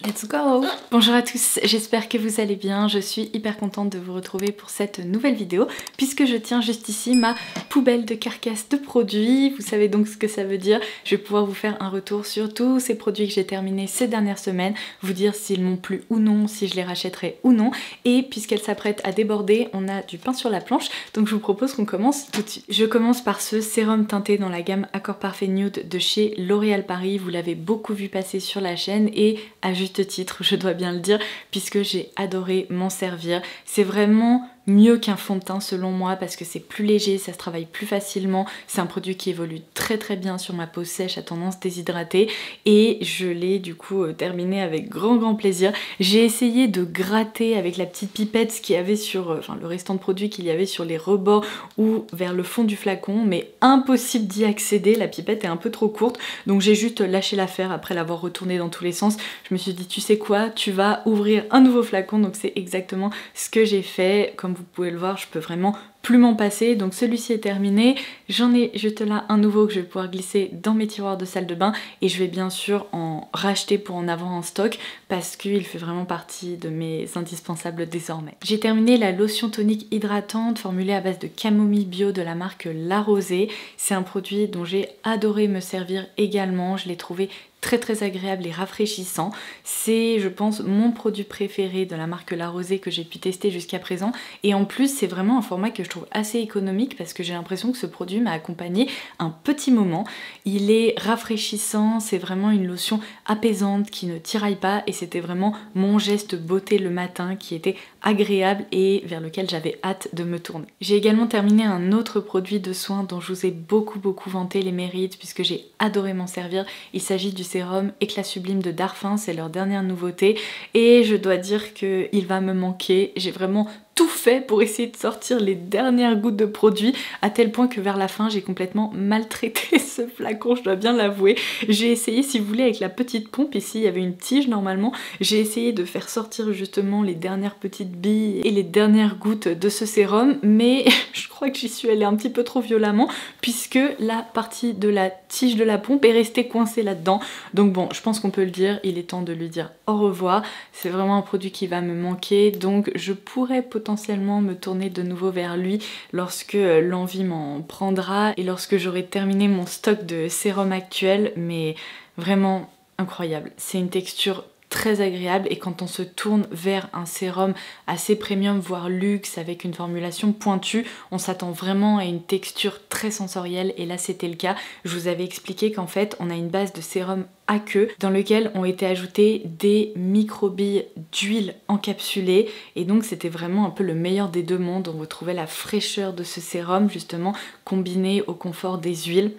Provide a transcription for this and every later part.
Let's go! Bonjour à tous, j'espère que vous allez bien. Je suis hyper contente de vous retrouver pour cette nouvelle vidéo puisque je tiens juste ici ma poubelle de carcasses de produits. Vous savez donc ce que ça veut dire. Je vais pouvoir vous faire un retour sur tous ces produits que j'ai terminés ces dernières semaines, vous dire s'ils m'ont plu ou non, si je les rachèterai ou non. Et puisqu'elle s'apprête à déborder, on a du pain sur la planche, donc je vous propose qu'on commence tout de suite. Je commence par ce sérum teinté dans la gamme Accord Parfait Nude de chez L'Oréal Paris. Vous l'avez beaucoup vu passer sur la chaîne et à juste titre, je dois bien le dire, puisque j'ai adoré m'en servir. C'est vraiment mieux qu'un fond de teint selon moi parce que c'est plus léger, ça se travaille plus facilement, c'est un produit qui évolue très très bien sur ma peau sèche à tendance déshydratée et je l'ai du coup terminé avec grand plaisir. J'ai essayé de gratter avec la petite pipette ce qu'il y avait sur, le restant de produits qu'il y avait sur les rebords ou vers le fond du flacon, mais impossible d'y accéder, la pipette est un peu trop courte, donc j'ai juste lâché l'affaire après l'avoir retournée dans tous les sens. Je me suis dit tu sais quoi, tu vas ouvrir un nouveau flacon, donc c'est exactement ce que j'ai fait. Comme vous pouvez le voir, je peux vraiment plus m'en passer, donc celui-ci est terminé. J'en ai juste là un nouveau que je vais pouvoir glisser dans mes tiroirs de salle de bain et je vais bien sûr en racheter pour en avoir en stock parce qu'il fait vraiment partie de mes indispensables désormais. J'ai terminé la lotion tonique hydratante formulée à base de camomille bio de la marque La Rosée. C'est un produit dont j'ai adoré me servir également, je l'ai trouvé très agréable et rafraîchissant. C'est, je pense, mon produit préféré de la marque La Rosée que j'ai pu tester jusqu'à présent. Et en plus, c'est vraiment un format que je trouve assez économique parce que j'ai l'impression que ce produit m'a accompagné un petit moment. Il est rafraîchissant, c'est vraiment une lotion apaisante qui ne tiraille pas et c'était vraiment mon geste beauté le matin qui était agréable et vers lequel j'avais hâte de me tourner. J'ai également terminé un autre produit de soins dont je vous ai beaucoup vanté les mérites puisque j'ai adoré m'en servir. Il s'agit du sérum Éclat Sublime de Darphin, c'est leur dernière nouveauté et je dois dire qu'il va me manquer. J'ai vraiment tout fait pour essayer de sortir les dernières gouttes de produit à tel point que vers la fin j'ai complètement maltraité ce flacon, je dois bien l'avouer. J'ai essayé, si vous voulez, avec la petite pompe, ici il y avait une tige normalement, j'ai essayé de faire sortir justement les dernières petites billes et les dernières gouttes de ce sérum, mais je crois que j'y suis allée un petit peu trop violemment puisque la partie de la tige de la pompe est restée coincée là-dedans. Donc bon, je pense qu'on peut le dire, il est temps de lui dire au revoir. C'est vraiment un produit qui va me manquer, donc je pourrais potentiellement me tourner de nouveau vers lui lorsque l'envie m'en prendra et lorsque j'aurai terminé mon stock de sérum actuel, mais vraiment incroyable. C'est une texture très agréable et quand on se tourne vers un sérum assez premium voire luxe avec une formulation pointue, on s'attend vraiment à une texture très sensorielle et là c'était le cas. Je vous avais expliqué qu'en fait on a une base de sérum aqueux dans lequel ont été ajoutées des microbilles d'huile encapsulée et donc c'était vraiment un peu le meilleur des deux mondes. On retrouvait la fraîcheur de ce sérum justement combiné au confort des huiles.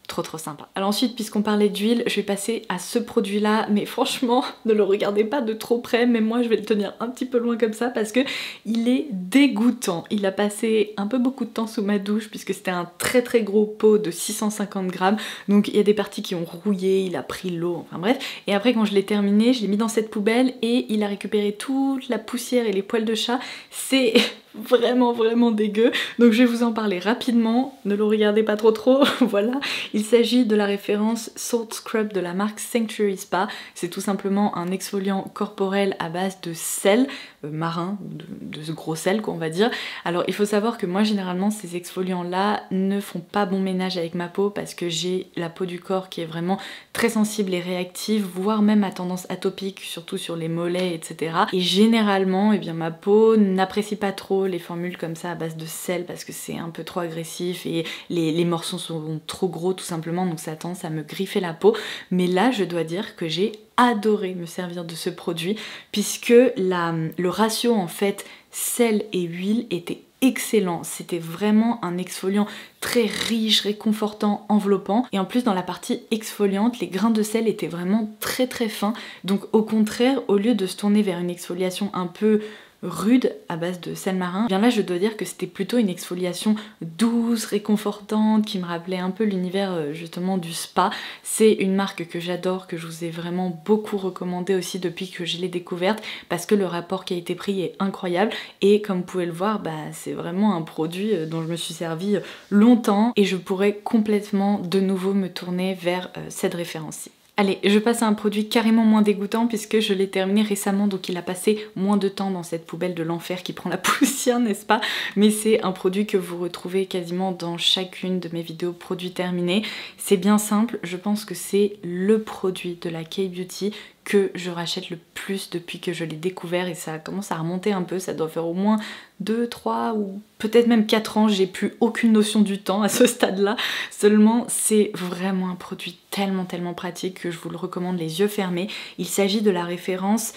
Trop sympa. Alors ensuite, puisqu'on parlait d'huile, je vais passer à ce produit là, mais franchement ne le regardez pas de trop près, mais moi je vais le tenir un petit peu loin comme ça parce que il est dégoûtant. Il a passé un peu beaucoup de temps sous ma douche puisque c'était un très gros pot de 650 grammes, donc il y a des parties qui ont rouillé, il a pris l'eau, enfin bref, et après quand je l'ai terminé, je l'ai mis dans cette poubelle et il a récupéré toute la poussière et les poils de chat. C'est vraiment dégueu, donc je vais vous en parler rapidement, ne le regardez pas trop, voilà. Il s'agit de la référence Salt Scrub de la marque Sanctuary Spa. C'est tout simplement un exfoliant corporel à base de sel marin, de ce gros sel quoi on va dire. Alors il faut savoir que moi généralement ces exfoliants là ne font pas bon ménage avec ma peau parce que j'ai la peau du corps qui est vraiment très sensible et réactive, voire même à tendance atopique, surtout sur les mollets etc. Et généralement eh bien, ma peau n'apprécie pas trop les formules comme ça à base de sel parce que c'est un peu trop agressif et les morceaux sont trop gros tout simplement, donc ça a tendance à me griffer la peau. Mais là je dois dire que j'ai adoré me servir de ce produit puisque le ratio en fait sel et huile était excellent. C'était vraiment un exfoliant très riche, réconfortant, enveloppant et en plus dans la partie exfoliante les grains de sel étaient vraiment très fins, donc au contraire au lieu de se tourner vers une exfoliation un peu rude à base de sel marin, bien là je dois dire que c'était plutôt une exfoliation douce, réconfortante, qui me rappelait un peu l'univers justement du spa. C'est une marque que j'adore, que je vous ai vraiment beaucoup recommandé aussi depuis que je l'ai découverte, parce que le rapport qualité-prix est incroyable, et comme vous pouvez le voir, c'est vraiment un produit dont je me suis servi longtemps, et je pourrais complètement de nouveau me tourner vers cette référence-ci. Allez, je passe à un produit carrément moins dégoûtant puisque je l'ai terminé récemment, donc il a passé moins de temps dans cette poubelle de l'enfer qui prend la poussière, n'est-ce pas? Mais c'est un produit que vous retrouvez quasiment dans chacune de mes vidéos produits terminés. C'est bien simple, je pense que c'est le produit de la K-Beauty que je rachète le plus depuis que je l'ai découvert et ça commence à remonter un peu, ça doit faire au moins 2, 3 ou peut-être même 4 ans, j'ai plus aucune notion du temps à ce stade-là. Seulement, c'est vraiment un produit tellement pratique que je vous le recommande les yeux fermés. Il s'agit de la référence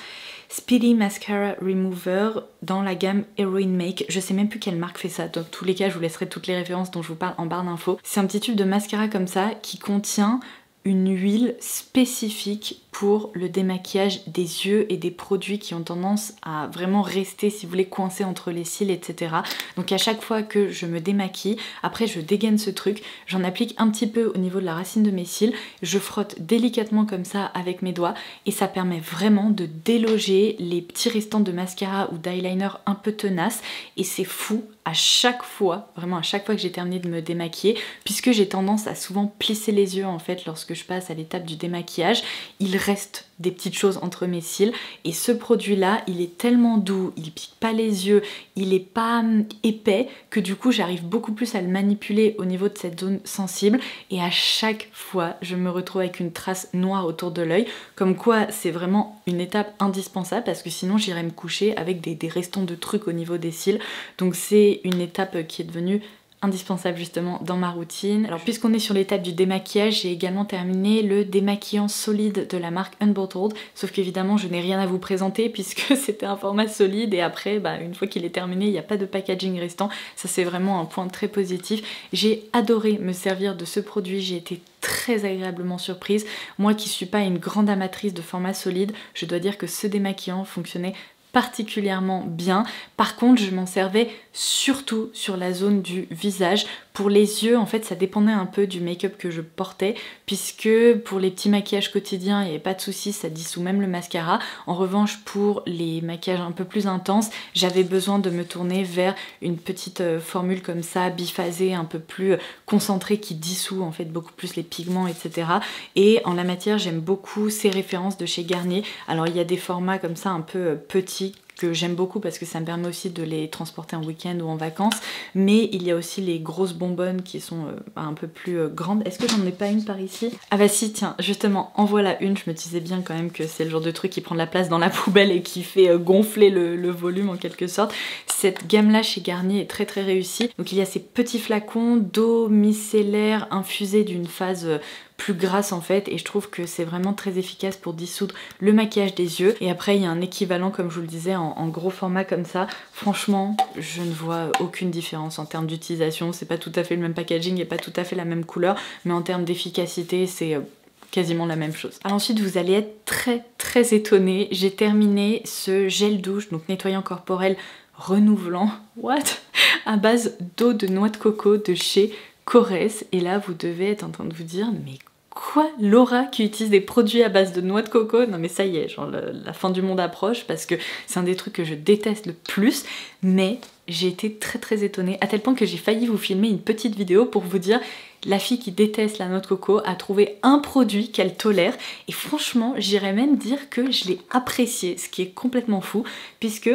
Speedy Mascara Remover dans la gamme Heroin Make. Je sais même plus quelle marque fait ça. Dans tous les cas, je vous laisserai toutes les références dont je vous parle en barre d'infos. C'est un petit tube de mascara comme ça qui contient une huile spécifique pour le démaquillage des yeux et des produits qui ont tendance à vraiment rester, si vous voulez, coincés entre les cils, etc. Donc à chaque fois que je me démaquille, après je dégaine ce truc, j'en applique un petit peu au niveau de la racine de mes cils, je frotte délicatement comme ça avec mes doigts et ça permet vraiment de déloger les petits restants de mascara ou d'eyeliner un peu tenaces et c'est fou à chaque fois, vraiment à chaque fois que j'ai terminé de me démaquiller, puisque j'ai tendance à souvent plisser les yeux en fait lorsque je passe à l'étape du démaquillage, il reste des petites choses entre mes cils et ce produit là il est tellement doux, il pique pas les yeux, il est pas épais que du coup j'arrive beaucoup plus à le manipuler au niveau de cette zone sensible et à chaque fois je me retrouve avec une trace noire autour de l'œil, comme quoi c'est vraiment une étape indispensable parce que sinon j'irais me coucher avec des restants de trucs au niveau des cils, donc c'est une étape qui est devenue indispensable justement dans ma routine. Alors puisqu'on est sur l'étape du démaquillage, j'ai également terminé le démaquillant solide de la marque Unbottled, sauf qu'évidemment je n'ai rien à vous présenter puisque c'était un format solide et après une fois qu'il est terminé il n'y a pas de packaging restant, ça c'est vraiment un point très positif. J'ai adoré me servir de ce produit, j'ai été très agréablement surprise. Moi qui suis pas une grande amatrice de format solide, je dois dire que ce démaquillant fonctionnait particulièrement bien. Par contre, je m'en servais surtout sur la zone du visage. Pour les yeux, en fait, ça dépendait un peu du make-up que je portais, puisque pour les petits maquillages quotidiens, il n'y avait pas de souci, ça dissout même le mascara. En revanche, pour les maquillages un peu plus intenses, j'avais besoin de me tourner vers une petite formule comme ça, biphasée, un peu plus concentrée, qui dissout en fait beaucoup plus les pigments, etc. Et en la matière, j'aime beaucoup ces références de chez Garnier. Alors, il y a des formats comme ça un peu petits, que j'aime beaucoup parce que ça me permet aussi de les transporter en week-end ou en vacances, mais il y a aussi les grosses bonbonnes qui sont un peu plus grandes. Est-ce que j'en ai pas une par ici? Ah bah si, tiens, justement, en voilà une. Je me disais bien quand même que c'est le genre de truc qui prend de la place dans la poubelle et qui fait gonfler le volume en quelque sorte. Cette gamme là chez Garnier est très réussie. Donc il y a ces petits flacons d'eau micellaire infusée d'une phase plus grasse en fait, et je trouve que c'est vraiment très efficace pour dissoudre le maquillage des yeux. Et après il y a un équivalent, comme je vous le disais, en gros format comme ça. Franchement, je ne vois aucune différence en termes d'utilisation. C'est pas tout à fait le même packaging et pas tout à fait la même couleur, mais en termes d'efficacité, c'est quasiment la même chose. Alors ensuite, vous allez être très étonnés. J'ai terminé ce gel douche, donc nettoyant corporel renouvelant, à base d'eau de noix de coco de chez Korres. Et là, vous devez être en train de vous dire, mais quoi, Laura qui utilise des produits à base de noix de coco? Non mais ça y est, genre la fin du monde approche parce que c'est un des trucs que je déteste le plus, mais j'ai été très étonnée, à tel point que j'ai failli vous filmer une petite vidéo pour vous dire la fille qui déteste la noix de coco a trouvé un produit qu'elle tolère, et franchement j'irais même dire que je l'ai apprécié, ce qui est complètement fou, puisque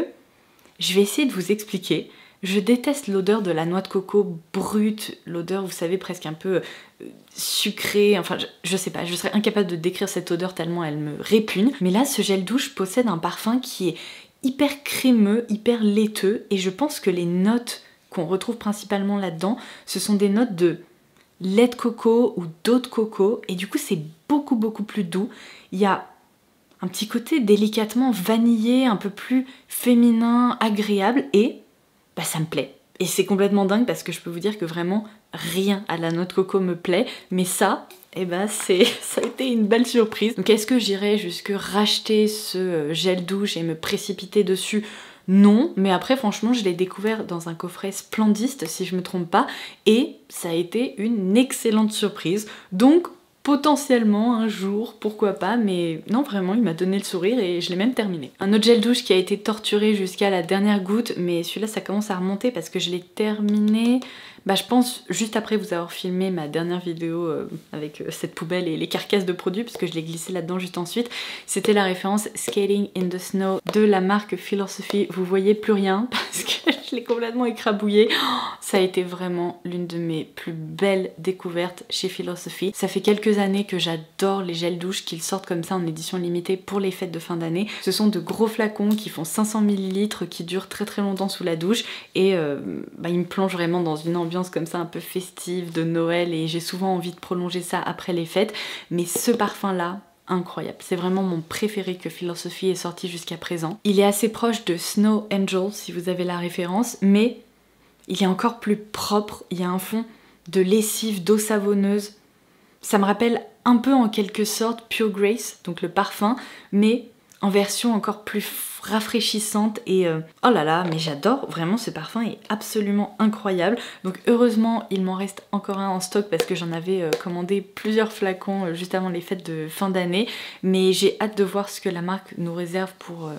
je vais essayer de vous expliquer. Je déteste l'odeur de la noix de coco brute, l'odeur, vous savez, presque un peu sucrée, enfin je sais pas, je serais incapable de décrire cette odeur tellement elle me répugne. Mais là, ce gel douche possède un parfum qui est hyper crémeux, hyper laiteux, et je pense que les notes qu'on retrouve principalement là-dedans, ce sont des notes de lait de coco ou d'eau de coco, et du coup c'est beaucoup plus doux. Il y a un petit côté délicatement vanillé, un peu plus féminin, agréable, et bah ça me plaît. Et c'est complètement dingue parce que je peux vous dire que vraiment rien à la noix de coco me plaît, mais ça, eh ben ça a été une belle surprise. Donc est-ce que j'irai jusque racheter ce gel douche et me précipiter dessus? Non, mais après franchement je l'ai découvert dans un coffret Splendiste si je me trompe pas, et ça a été une excellente surprise. Donc potentiellement un jour, pourquoi pas, mais non vraiment il m'a donné le sourire et je l'ai même terminé. Un autre gel douche qui a été torturé jusqu'à la dernière goutte, mais celui-là ça commence à remonter parce que je l'ai terminé, je pense juste après vous avoir filmé ma dernière vidéo avec cette poubelle et les carcasses de produits, parce que je l'ai glissé là-dedans juste ensuite. C'était la référence Skating in the Snow de la marque Philosophy. Vous voyez plus rien parce que je l'ai complètement écrabouillé. Ça a été vraiment l'une de mes plus belles découvertes chez Philosophy. Ça fait quelques années que j'adore les gels douche qu'ils sortent comme ça en édition limitée pour les fêtes de fin d'année. Ce sont de gros flacons qui font 500 ml qui durent très très longtemps sous la douche et ils me plongent vraiment dans une ambiance comme ça un peu festive de Noël et j'ai souvent envie de prolonger ça après les fêtes. Mais ce parfum là, incroyable, c'est vraiment mon préféré que Philosophy ait sorti jusqu'à présent. Il est assez proche de Snow Angel si vous avez la référence, mais il est encore plus propre, il y a un fond de lessive, d'eau savonneuse. Ça me rappelle un peu en quelque sorte Pure Grace, donc le parfum, mais en version encore plus rafraîchissante et oh là là, mais j'adore, vraiment ce parfum est absolument incroyable. Donc heureusement il m'en reste encore un en stock parce que j'en avais commandé plusieurs flacons juste avant les fêtes de fin d'année, mais j'ai hâte de voir ce que la marque nous réserve pour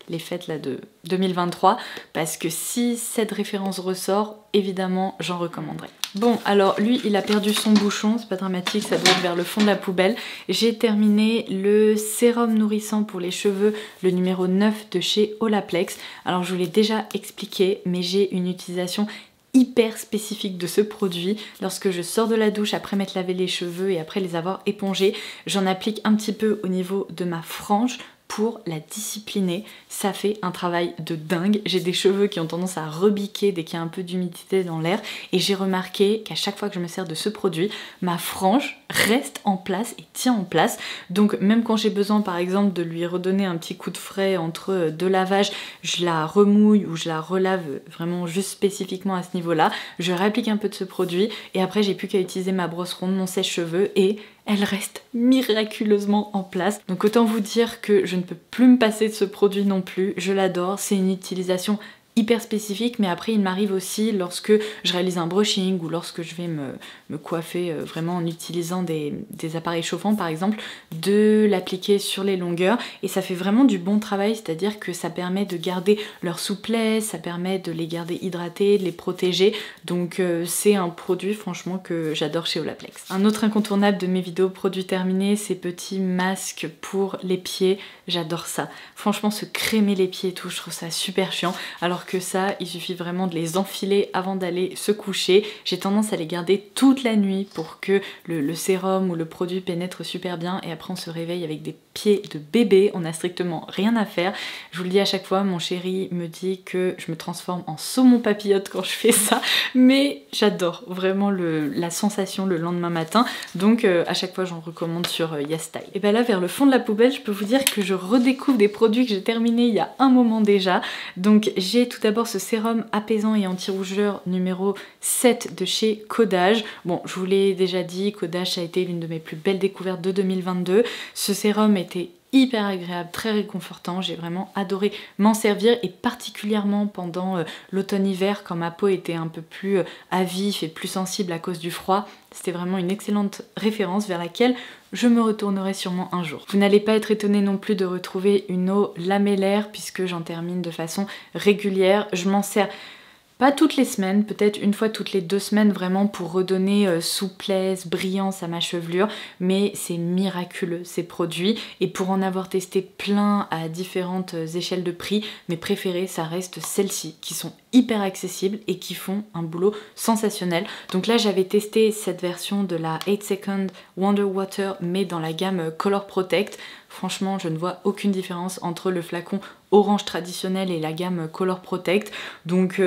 les fêtes là de 2023, parce que si cette référence ressort, évidemment j'en recommanderai. Bon, alors lui il a perdu son bouchon, c'est pas dramatique, ça doit être vers le fond de la poubelle. J'ai terminé le sérum nourrissant pour les cheveux, le numéro 9 de chez Olaplex. Alors je vous l'ai déjà expliqué, mais j'ai une utilisation hyper spécifique de ce produit. Lorsque je sors de la douche après m'être lavé les cheveux et après les avoir épongés, j'en applique un petit peu au niveau de ma frange pour la discipliner. Ça fait un travail de dingue. J'ai des cheveux qui ont tendance à rebiquer dès qu'il y a un peu d'humidité dans l'air et j'ai remarqué qu'à chaque fois que je me sers de ce produit, ma frange reste en place et tient en place. Donc même quand j'ai besoin par exemple de lui redonner un petit coup de frais entre deux lavages, je la remouille ou je la relave vraiment juste spécifiquement à ce niveau-là. Je réapplique un peu de ce produit et après j'ai plus qu'à utiliser ma brosse ronde, mon sèche-cheveux et elle reste miraculeusement en place. Donc autant vous dire que je ne peux plus me passer de ce produit non plus. Je l'adore, c'est une utilisation hyper spécifique, mais après il m'arrive aussi lorsque je réalise un brushing ou lorsque je vais me coiffer vraiment en utilisant des appareils chauffants par exemple, de l'appliquer sur les longueurs et ça fait vraiment du bon travail, c'est-à-dire que ça permet de garder leur souplesse, ça permet de les garder hydratés, de les protéger, donc c'est un produit franchement que j'adore chez Olaplex. Un autre incontournable de mes vidéos produits terminés, ces petits masques pour les pieds, j'adore ça. Franchement se crémer les pieds et tout, je trouve ça super chiant, alors que ça, il suffit vraiment de les enfiler avant d'aller se coucher. J'ai tendance à les garder toute la nuit pour que le sérum ou le produit pénètre super bien et après on se réveille avec des pieds de bébé, on n'a strictement rien à faire. Je vous le dis à chaque fois, mon chéri me dit que je me transforme en saumon papillote quand je fais ça, mais j'adore vraiment la sensation le lendemain matin, donc à chaque fois j'en recommande sur YesStyle. Et bien là vers le fond de la poubelle, je peux vous dire que je redécouvre des produits que j'ai terminés il y a un moment déjà. Donc j'ai tout d'abord ce sérum apaisant et anti-rougeur numéro 7 de chez Codage. Bon, je vous l'ai déjà dit, Codage ça a été l'une de mes plus belles découvertes de 2022. Ce sérum était hyper agréable, très réconfortant, j'ai vraiment adoré m'en servir et particulièrement pendant l'automne-hiver quand ma peau était un peu plus à vif et plus sensible à cause du froid. C'était vraiment une excellente référence vers laquelle je me retournerai sûrement un jour. Vous n'allez pas être étonné non plus de retrouver une eau lamellaire puisque j'en termine de façon régulière. Je m'en sers pas toutes les semaines, peut-être une fois toutes les 2 semaines vraiment pour redonner souplesse, brillance à ma chevelure, mais c'est miraculeux ces produits et pour en avoir testé plein à différentes échelles de prix, mes préférées ça reste celles-ci qui sont hyper accessibles et qui font un boulot sensationnel. Donc là j'avais testé cette version de la 8 Second Wonder Water mais dans la gamme Color Protect. Franchement je ne vois aucune différence entre le flacon orange traditionnel et la gamme Color Protect, donc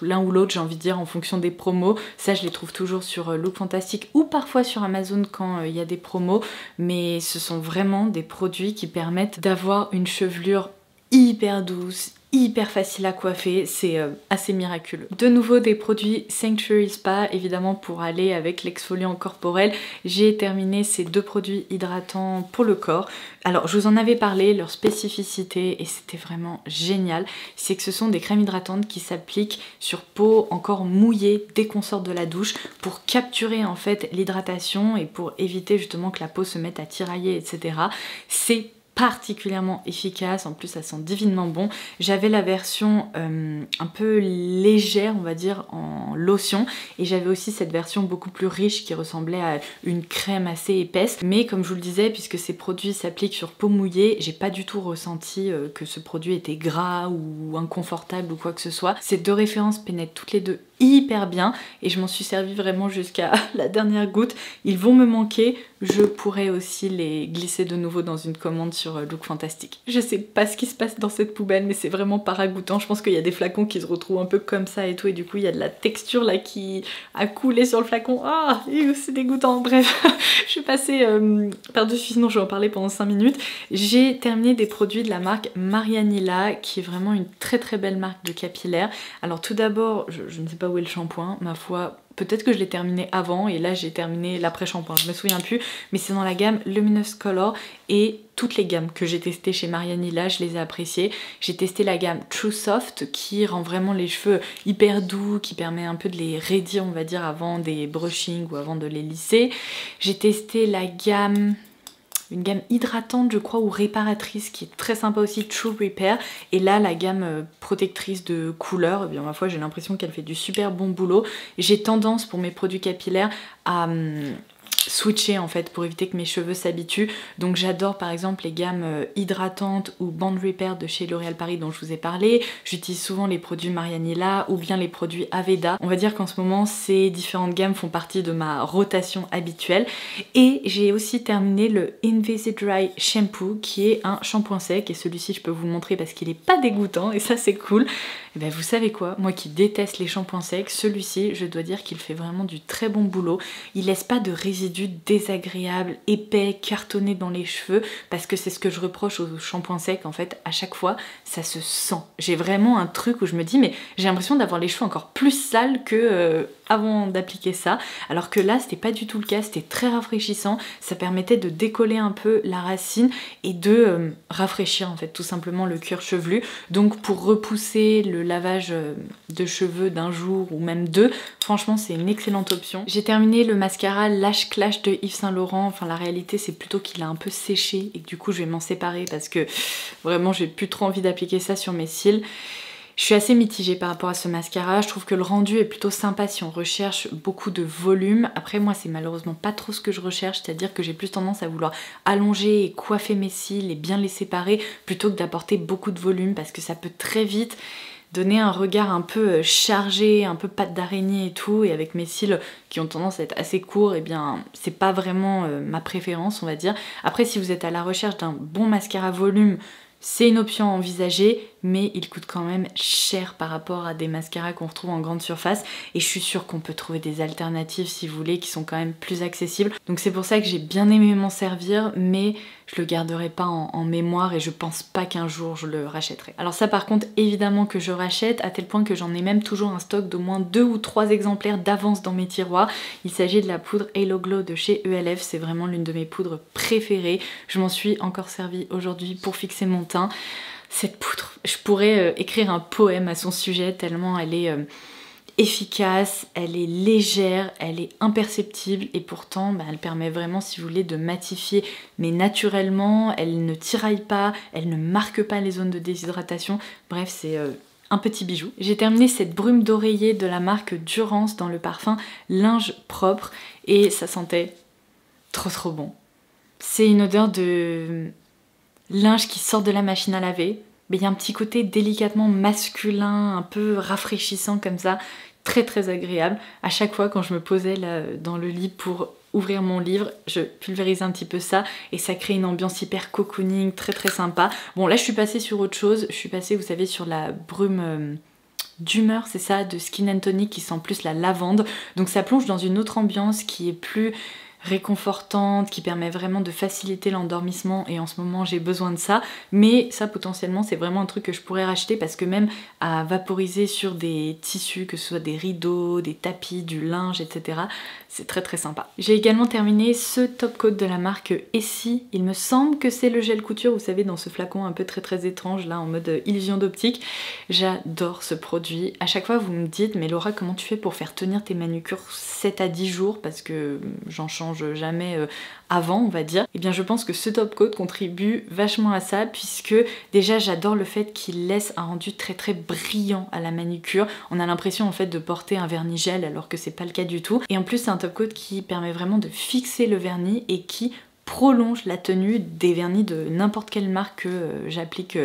l'un ou l'autre j'ai envie de dire en fonction des promos. Ça je les trouve toujours sur Look Fantastic ou parfois sur Amazon quand il y a des promos, mais ce sont vraiment des produits qui permettent d'avoir une chevelure hyper douce, hyper facile à coiffer, c'est assez miraculeux. De nouveau des produits Sanctuary Spa, évidemment pour aller avec l'exfoliant corporel. J'ai terminé ces 2 produits hydratants pour le corps. Alors je vous en avais parlé, leur spécificité, et c'était vraiment génial, c'est que ce sont des crèmes hydratantes qui s'appliquent sur peau encore mouillée dès qu'on sort de la douche pour capturer en fait l'hydratation et pour éviter justement que la peau se mette à tirailler, etc. C'est particulièrement efficace, en plus ça sent divinement bon. J'avais la version un peu légère, on va dire, en lotion, et j'avais aussi cette version beaucoup plus riche qui ressemblait à une crème assez épaisse. Mais comme je vous le disais, puisque ces produits s'appliquent sur peau mouillée, j'ai pas du tout ressenti que ce produit était gras ou inconfortable ou quoi que ce soit. Ces 2 références pénètrent toutes les 2 hyper bien et je m'en suis servi vraiment jusqu'à la dernière goutte. Ils vont me manquer, je pourrais aussi les glisser de nouveau dans une commande sur Look Fantastic. Je sais pas ce qui se passe dans cette poubelle, mais c'est vraiment pas ragoûtant. Je pense qu'il y a des flacons qui se retrouvent un peu comme ça et tout, et du coup il y a de la texture là qui a coulé sur le flacon. Ah, c'est dégoûtant. Bref, je suis passée par-dessus, sinon je vais en parler pendant 5 minutes. J'ai terminé des produits de la marque Marianilla, qui est vraiment une très très belle marque de capillaire. Alors tout d'abord, je ne sais pas où est le shampoing, ma foi. Peut-être que je l'ai terminé avant et là j'ai terminé l'après-shampoing, je me souviens plus, mais c'est dans la gamme Luminous Color et toutes les gammes que j'ai testées chez Marianilla, je les ai appréciées. J'ai testé la gamme True Soft qui rend vraiment les cheveux hyper doux, qui permet un peu de les raidir on va dire avant des brushings ou avant de les lisser. J'ai testé la gamme... une gamme hydratante je crois ou réparatrice qui est très sympa aussi, True Repair, et là la gamme protectrice de couleur, eh bien ma foi j'ai l'impression qu'elle fait du super bon boulot. J'ai tendance pour mes produits capillaires à switcher en fait pour éviter que mes cheveux s'habituent, donc j'adore par exemple les gammes hydratantes ou Bond Repair de chez L'Oréal Paris dont je vous ai parlé. J'utilise souvent les produits Marianilla ou bien les produits Aveda. On va dire qu'en ce moment ces différentes gammes font partie de ma rotation habituelle. Et j'ai aussi terminé le Invisidry Shampoo qui est un shampoing sec, et celui-ci je peux vous le montrer parce qu'il est pas dégoûtant et ça c'est cool. Et ben vous savez quoi, moi qui déteste les shampoings secs, celui-ci je dois dire qu'il fait vraiment du très bon boulot. Il laisse pas de résidus désagréables, épais, cartonnés dans les cheveux, parce que c'est ce que je reproche aux shampoings secs en fait, à chaque fois ça se sent. J'ai vraiment un truc où je me dis mais j'ai l'impression d'avoir les cheveux encore plus sales que avant d'appliquer ça, alors que là c'était pas du tout le cas, c'était très rafraîchissant, ça permettait de décoller un peu la racine et de rafraîchir en fait tout simplement le cuir chevelu. Donc pour repousser le lavage de cheveux d'un jour ou même 2, franchement c'est une excellente option. J'ai terminé le mascara Lash Clash de Yves Saint Laurent, enfin la réalité c'est plutôt qu'il a un peu séché et que du coup je vais m'en séparer parce que vraiment j'ai plus trop envie d'appliquer ça sur mes cils. Je suis assez mitigée par rapport à ce mascara, je trouve que le rendu est plutôt sympa si on recherche beaucoup de volume. Après moi c'est malheureusement pas trop ce que je recherche, c'est-à-dire que j'ai plus tendance à vouloir allonger et coiffer mes cils et bien les séparer plutôt que d'apporter beaucoup de volume, parce que ça peut très vite donner un regard un peu chargé, un peu patte d'araignée et tout, et avec mes cils qui ont tendance à être assez courts, et bien c'est pas vraiment ma préférence on va dire. Après si vous êtes à la recherche d'un bon mascara volume, c'est une option à envisager, mais il coûte quand même cher par rapport à des mascaras qu'on retrouve en grande surface, et je suis sûre qu'on peut trouver des alternatives si vous voulez qui sont quand même plus accessibles. Donc c'est pour ça que j'ai bien aimé m'en servir, mais je le garderai pas en mémoire et je pense pas qu'un jour je le rachèterai. Alors ça par contre évidemment que je rachète, à tel point que j'en ai même toujours un stock d'au moins 2 ou 3 exemplaires d'avance dans mes tiroirs. Il s'agit de la poudre Halo Glow de chez ELF, c'est vraiment l'une de mes poudres préférées. Je m'en suis encore servie aujourd'hui pour fixer mon teint. Cette poudre, je pourrais écrire un poème à son sujet tellement elle est efficace, elle est légère, elle est imperceptible, et pourtant elle permet vraiment, si vous voulez, de matifier mais naturellement, elle ne tiraille pas, elle ne marque pas les zones de déshydratation. Bref, c'est un petit bijou. J'ai terminé cette brume d'oreiller de la marque Durance dans le parfum Linge Propre et ça sentait trop bon. C'est une odeur de linge qui sort de la machine à laver, mais il y a un petit côté délicatement masculin, un peu rafraîchissant comme ça, très agréable. À chaque fois quand je me posais là dans le lit pour ouvrir mon livre, je pulvérisais un petit peu ça et ça crée une ambiance hyper cocooning, très sympa. Bon là je suis passée sur autre chose, je suis passée vous savez sur la brume d'humeur, c'est ça, de Skin and Tonic qui sent plus la lavande, donc ça plonge dans une autre ambiance qui est plus réconfortante, qui permet vraiment de faciliter l'endormissement et en ce moment j'ai besoin de ça. Mais ça potentiellement c'est vraiment un truc que je pourrais racheter parce que même à vaporiser sur des tissus, que ce soit des rideaux, des tapis, du linge, etc. c'est très très sympa. J'ai également terminé ce top coat de la marque Essie. Il me semble que c'est le gel couture, vous savez, dans ce flacon un peu très très étrange là en mode illusion d'optique. J'adore ce produit. À chaque fois vous me dites mais Laura comment tu fais pour faire tenir tes manucures 7 à 10 jours parce que j'en change jamais avant on va dire. Et bien je pense que ce top coat contribue vachement à ça puisque déjà j'adore le fait qu'il laisse un rendu très très brillant à la manucure. On a l'impression en fait de porter un vernis gel alors que c'est pas le cas du tout. Et en plus c'est un top coat qui permet vraiment de fixer le vernis et qui prolonge la tenue des vernis de n'importe quelle marque que j'applique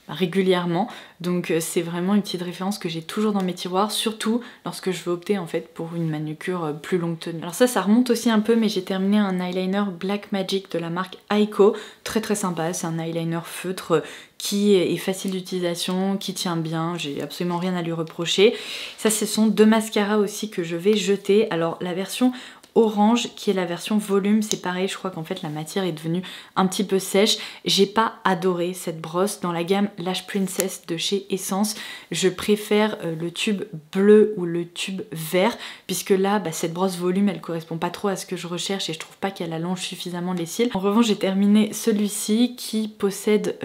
régulièrement. Donc c'est vraiment une petite référence que j'ai toujours dans mes tiroirs, surtout lorsque je veux opter en fait pour une manucure plus longue tenue. Alors ça remonte aussi un peu, mais j'ai terminé un eyeliner Black Magic de la marque Aiko. Très très sympa, c'est un eyeliner feutre qui est facile d'utilisation, qui tient bien, j'ai absolument rien à lui reprocher. Ça ce sont 2 mascaras aussi que je vais jeter. Alors la version orange qui est la version volume, c'est pareil, je crois qu'en fait la matière est devenue un petit peu sèche. J'ai pas adoré cette brosse dans la gamme Lash Princess de chez Essence. Je préfère le tube bleu ou le tube vert puisque là cette brosse volume elle correspond pas trop à ce que je recherche et je trouve pas qu'elle allonge suffisamment les cils. En revanche j'ai terminé celui-ci qui possède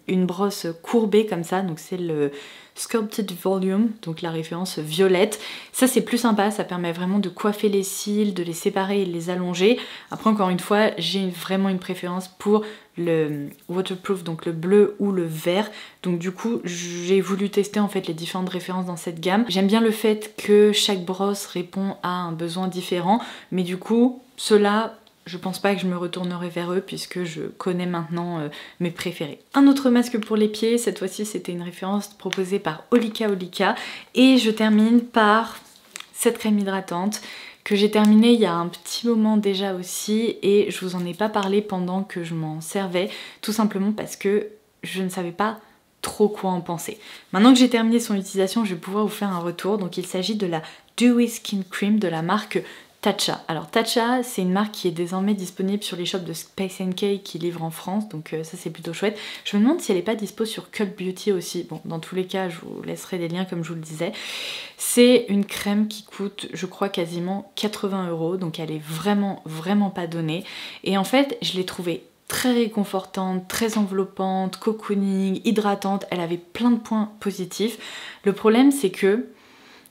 une brosse courbée comme ça, donc c'est le Sculpted Volume, donc la référence violette. Ça c'est plus sympa, ça permet vraiment de coiffer les cils, de les séparer et de les allonger. Après encore une fois, j'ai vraiment une préférence pour le waterproof, donc le bleu ou le vert. Donc du coup, j'ai voulu tester en fait les différentes références dans cette gamme. J'aime bien le fait que chaque brosse répond à un besoin différent, mais du coup, ceux-là, je pense pas que je me retournerai vers eux puisque je connais maintenant mes préférés. Un autre masque pour les pieds, cette fois-ci c'était une référence proposée par Olika Olika. Et je termine par cette crème hydratante que j'ai terminée il y a un petit moment déjà aussi et je vous en ai pas parlé pendant que je m'en servais, tout simplement parce que je ne savais pas trop quoi en penser. Maintenant que j'ai terminé son utilisation, je vais pouvoir vous faire un retour. Donc il s'agit de la Dewy Skin Cream de la marque Tatcha. Alors Tatcha c'est une marque qui est désormais disponible sur les shops de Space NK qui livrent en France, donc ça c'est plutôt chouette. Je me demande si elle n'est pas dispo sur Cult Beauty aussi. Bon, dans tous les cas je vous laisserai des liens comme je vous le disais. C'est une crème qui coûte je crois quasiment 80 €, donc elle est vraiment vraiment pas donnée. Et en fait je l'ai trouvée très réconfortante, très enveloppante, cocooning, hydratante. Elle avait plein de points positifs. Le problème c'est que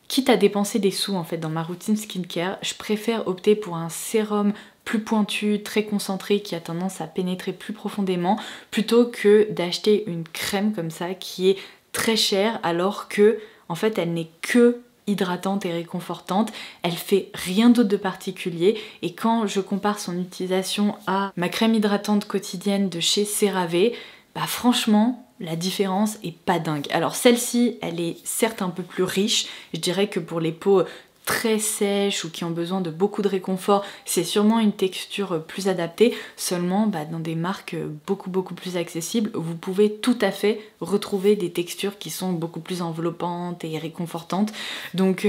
quitte à dépenser des sous en fait dans ma routine skincare, je préfère opter pour un sérum plus pointu, très concentré, qui a tendance à pénétrer plus profondément, plutôt que d'acheter une crème comme ça qui est très chère alors que en fait elle n'est que hydratante et réconfortante, elle fait rien d'autre de particulier. Et quand je compare son utilisation à ma crème hydratante quotidienne de chez CeraVe, bah franchement la différence est pas dingue. Alors celle-ci elle est certes un peu plus riche, je dirais que pour les peaux très sèches ou qui ont besoin de beaucoup de réconfort, c'est sûrement une texture plus adaptée. Seulement dans des marques beaucoup plus accessibles, vous pouvez tout à fait retrouver des textures qui sont beaucoup plus enveloppantes et réconfortantes. Donc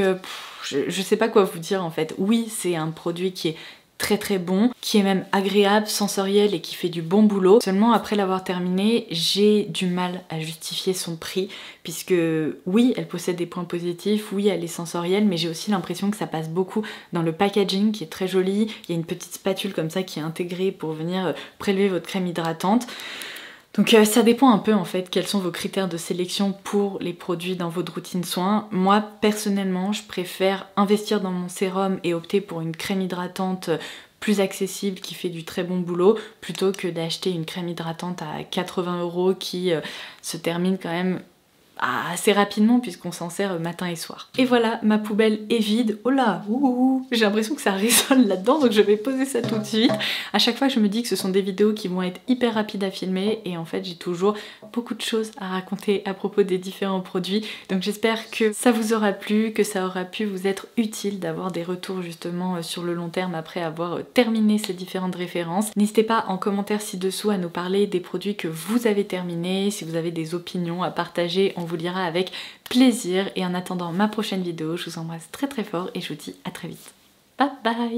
je sais pas quoi vous dire en fait. Oui, c'est un produit qui est très bon, qui est même agréable, sensoriel et qui fait du bon boulot. Seulement après l'avoir terminé, j'ai du mal à justifier son prix puisque oui, elle possède des points positifs, oui, elle est sensorielle, mais j'ai aussi l'impression que ça passe beaucoup dans le packaging qui est très joli. Il y a une petite spatule comme ça qui est intégrée pour venir prélever votre crème hydratante. Donc ça dépend un peu en fait quels sont vos critères de sélection pour les produits dans votre routine soins. Moi personnellement je préfère investir dans mon sérum et opter pour une crème hydratante plus accessible qui fait du très bon boulot plutôt que d'acheter une crème hydratante à 80 € qui se termine quand même assez rapidement puisqu'on s'en sert matin et soir. Et voilà, ma poubelle est vide. Oh là, j'ai l'impression que ça résonne là-dedans, donc je vais poser ça tout de suite. À chaque fois je me dis que ce sont des vidéos qui vont être hyper rapides à filmer et en fait j'ai toujours beaucoup de choses à raconter à propos des différents produits. Donc j'espère que ça vous aura plu, que ça aura pu vous être utile d'avoir des retours justement sur le long terme après avoir terminé ces différentes références. N'hésitez pas en commentaire ci-dessous à nous parler des produits que vous avez terminés, si vous avez des opinions à partager, on vous lira avec plaisir. Et en attendant ma prochaine vidéo, je vous embrasse très fort et je vous dis à très vite. Bye bye.